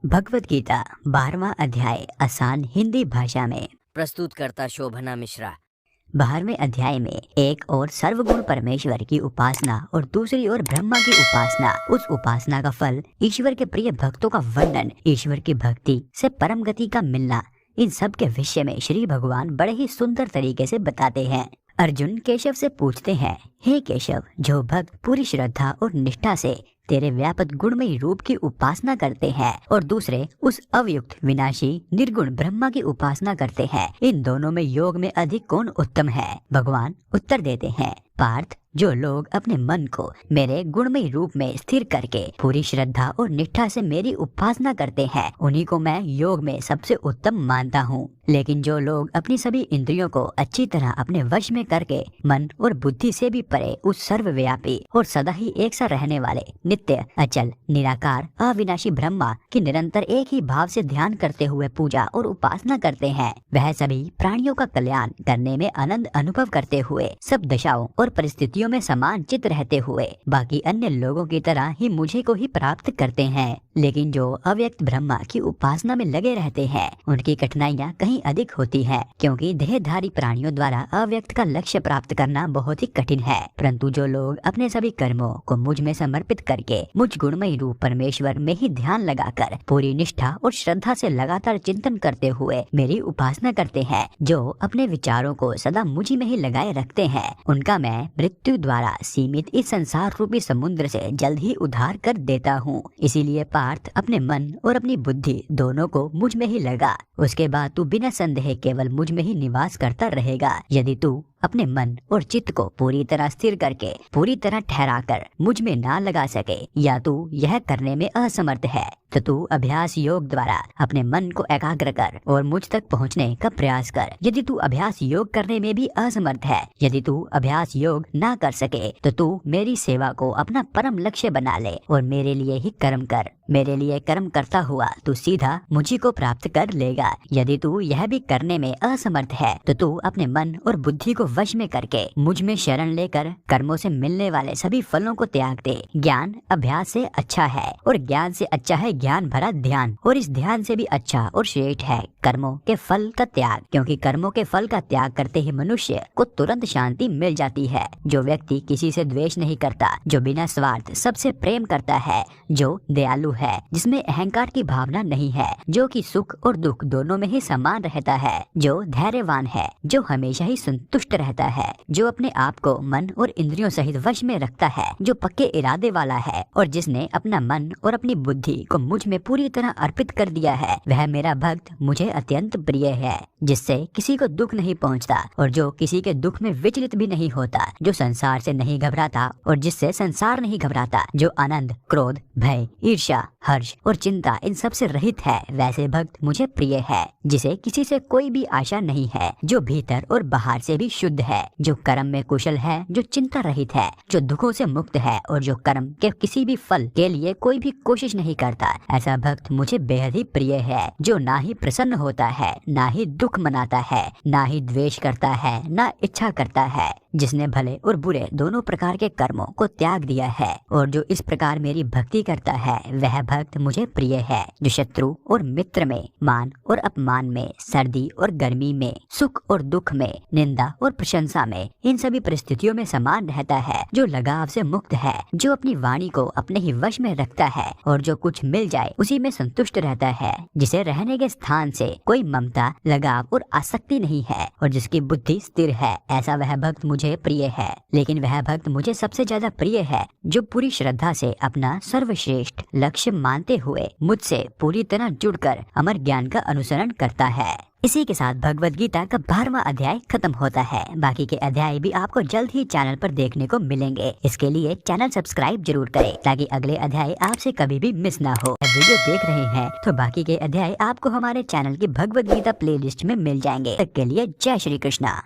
भगवत गीता 12वां अध्याय आसान हिंदी भाषा में। प्रस्तुत करता शोभना मिश्रा। 12वें अध्याय में एक और सर्वगुण परमेश्वर की उपासना और दूसरी ओर ब्रह्मा की उपासना, उस उपासना का फल, ईश्वर के प्रिय भक्तों का वर्णन, ईश्वर की भक्ति से परम गति का मिलना, इन सब के विषय में श्री भगवान बड़े ही सुंदर तरीके से बताते हैं। अर्जुन केशव से पूछते हैं, हे केशव, जो भक्त पूरी श्रद्धा और निष्ठा से तेरे व्यापक गुणमयी रूप की उपासना करते हैं और दूसरे उस अवयुक्त विनाशी निर्गुण ब्रह्मा की उपासना करते हैं, इन दोनों में योग में अधिक कौन उत्तम है? भगवान उत्तर देते हैं, पार्थ, जो लोग अपने मन को मेरे गुणमयी रूप में स्थिर करके पूरी श्रद्धा और निष्ठा से मेरी उपासना करते हैं, उन्हीं को मैं योग में सबसे उत्तम मानता हूँ। लेकिन जो लोग अपनी सभी इंद्रियों को अच्छी तरह अपने वश में करके मन और बुद्धि से भी परे उस सर्वव्यापी और सदा ही एक सा रहने वाले नित्य, अचल, निराकार, अविनाशी ब्रह्मा की निरंतर एक ही भाव से ध्यान करते हुए पूजा और उपासना करते हैं, वह सभी प्राणियों का कल्याण करने में आनंद अनुभव करते हुए, सब दशाओं और परिस्थितियों में समान चित रहते हुए बाकी अन्य लोगों की तरह ही मुझे को ही प्राप्त करते हैं। लेकिन जो अव्यक्त ब्रह्मा की उपासना में लगे रहते हैं, उनकी कठिनाइयाँ कहीं अधिक होती हैं, क्योंकि देहधारी प्राणियों द्वारा अव्यक्त का लक्ष्य प्राप्त करना बहुत ही कठिन है। परंतु जो लोग अपने सभी कर्मों को मुझ में समर्पित करके मुझ गुणमयी रूप परमेश्वर में ही ध्यान लगाकर पूरी निष्ठा और श्रद्धा से लगातार चिंतन करते हुए मेरी उपासना करते हैं, जो अपने विचारों को सदा मुझ में ही लगाए रखते हैं, उनका मैं मृत्यु द्वारा सीमित इस संसार रूपी समुद्र से जल्द ही उद्धार कर देता हूँ। इसीलिए पार्थ, अपने मन और अपनी बुद्धि दोनों को मुझ में ही लगा, उसके बाद तू बिना संदेह केवल मुझ में ही निवास करता रहेगा। यदि तू अपने मन और चित्त को पूरी तरह स्थिर करके पूरी तरह ठहरा कर मुझ में ना लगा सके, या तू यह करने में असमर्थ है, तो तू अभ्यास योग द्वारा अपने मन को एकाग्र कर और मुझ तक पहुंचने का प्रयास कर। यदि तू अभ्यास योग करने में भी असमर्थ है, यदि तू अभ्यास योग ना कर सके, तो तू मेरी सेवा को अपना परम लक्ष्य बना ले और मेरे लिए ही कर्म कर। मेरे लिए कर्म करता हुआ तू सीधा मुझी को प्राप्त कर लेगा। यदि तू यह भी करने में असमर्थ है, तो तू अपने मन और बुद्धि को वश में करके मुझ में शरण लेकर कर्मों से मिलने वाले सभी फलों को त्याग दे। ज्ञान अभ्यास से अच्छा है और ज्ञान से अच्छा है ज्ञान भरा ध्यान, और इस ध्यान से भी अच्छा और श्रेष्ठ है कर्मों के फल का त्याग, क्योंकि कर्मों के फल का त्याग करते ही मनुष्य को तुरंत शांति मिल जाती है। जो व्यक्ति किसी से द्वेष नहीं करता, जो बिना स्वार्थ सबसे प्रेम करता है, जो दयालु है, जिसमें अहंकार की भावना नहीं है, जो कि सुख और दुख दोनों में ही समान रहता है, जो धैर्यवान है, जो हमेशा ही संतुष्ट रहता है, जो अपने आप को मन और इंद्रियों सहित वश में रखता है, जो पक्के इरादे वाला है और जिसने अपना मन और अपनी बुद्धि को मुझ में पूरी तरह अर्पित कर दिया है, वह मेरा भक्त मुझे अत्यंत प्रिय है, जिससे किसी को दुख नहीं पहुंचता और जो किसी के दुख में विचलित भी नहीं होता, जो संसार से नहीं घबराता और जिससे संसार नहीं घबराता, जो आनंद, क्रोध, भय, ईर्ष्या, हर्ष और चिंता इन सब से रहित है, वैसे भक्त मुझे प्रिय है, जिसे किसी से कोई भी आशा नहीं है, जो भीतर और बाहर से भी शुद्ध है, जो कर्म में कुशल है, जो चिंता रहित है, जो दुखों से मुक्त है और जो कर्म के किसी भी फल के लिए कोई भी कोशिश नहीं करता, ऐसा भक्त मुझे बेहद ही प्रिय है, जो ना ही प्रसन्न होता है, ना ही दुख मनाता है, ना ही द्वेष करता है, ना इच्छा करता है, जिसने भले और बुरे दोनों प्रकार के कर्मों को त्याग दिया है और जो इस प्रकार मेरी भक्ति करता है, वह भक्त मुझे प्रिय है, जो शत्रु और मित्र में, मान और अपमान में, सर्दी और गर्मी में, सुख और दुख में, निंदा और प्रशंसा में, इन सभी परिस्थितियों में समान रहता है, जो लगाव से मुक्त है, जो अपनी वाणी को अपने ही वश में रखता है और जो कुछ मिल जाए उसी में संतुष्ट रहता है, जिसे रहने के स्थान से कोई ममता, लगाव और आसक्ति नहीं है और जिसकी बुद्धि स्थिर है, ऐसा वह भक्त मुझे प्रिय है। लेकिन वह भक्त मुझे सबसे ज्यादा प्रिय है जो पूरी श्रद्धा से अपना सर्वश्रेष्ठ लक्ष्य मानते हुए मुझसे पूरी तरह जुड़कर अमर ज्ञान का अनुसरण करता है। इसी के साथ भगवत गीता का 12वां अध्याय खत्म होता है। बाकी के अध्याय भी आपको जल्द ही चैनल पर देखने को मिलेंगे। इसके लिए चैनल सब्सक्राइब जरूर करें ताकि अगले अध्याय आपसे कभी भी मिस ना हो। वीडियो देख रहे हैं तो बाकी के अध्याय आपको हमारे चैनल की भगवत गीता प्लेलिस्ट में मिल जाएंगे। तब के लिए जय श्री कृष्णा।